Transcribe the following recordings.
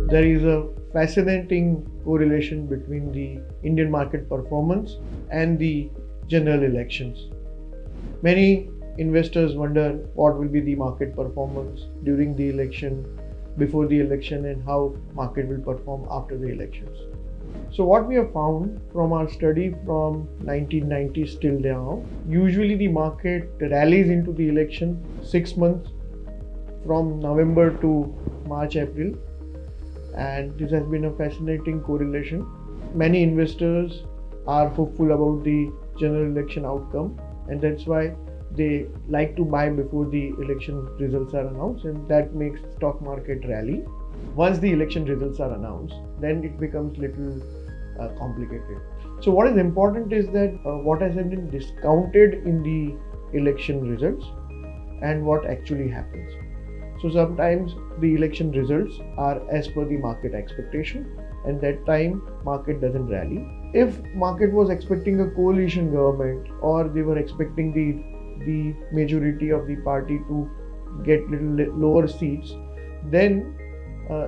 there is a fascinating correlation between the Indian market performance and the general elections. Many investors wonder what will be the market performance during the election, before the election, and how market will perform after the elections. So what we have found from our study from 1990s till now, usually the market rallies into the election 6 months from November to March, April, and this has been a fascinating correlation. Many investors are hopeful about the general election outcome, and that's why they like to buy before the election results are announced, and that makes stock market rally. Once the election results are announced, then it becomes little complicated. So what is important is that what has been discounted in the election results and what actually happens. So sometimes the election results are as per the market expectation, and that time market doesn't rally. If market was expecting a coalition government, or they were expecting the majority of the party to get little lower seats, then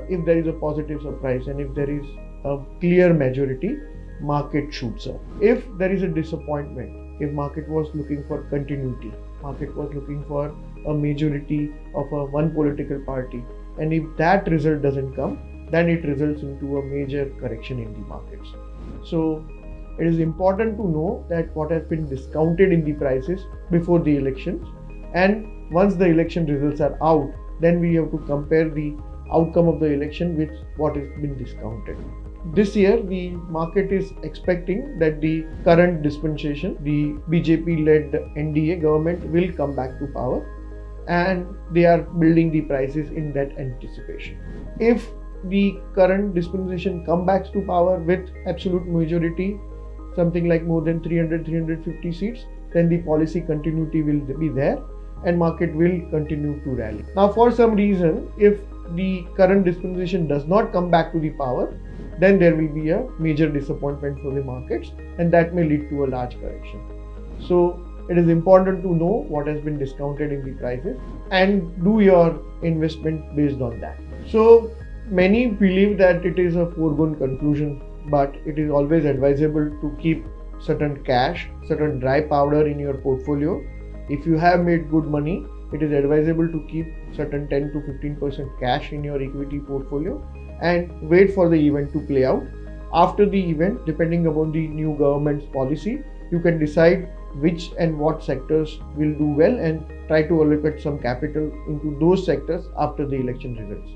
if there is a positive surprise and if there is a clear majority, market shoots up. If there is a disappointment, if market was looking for continuity, market was looking for a majority of one political party, and if that result doesn't come, then it results into a major correction in the markets. So it is important to know that what has been discounted in the prices before the elections, and once the election results are out, then we have to compare the outcome of the election with what has been discounted. This year, the market is expecting that the current dispensation, the BJP-led NDA government, will come back to power, and they are building the prices in that anticipation. If the current dispensation comes back to power with absolute majority, something like more than 300-350 seats, then the policy continuity will be there and market will continue to rally. Now, for some reason, if the current dispensation does not come back to the power, then there will be a major disappointment for the markets, and that may lead to a large correction. So it is important to know what has been discounted in the prices and do your investment based on that. So many believe that it is a foregone conclusion, but it is always advisable to keep certain cash, certain dry powder in your portfolio. If you have made good money, it is advisable to keep certain 10 to 15% cash in your equity portfolio and wait for the event to play out. After the event, depending upon the new government's policy, you can decide which and what sectors will do well and try to allocate some capital into those sectors after the election results.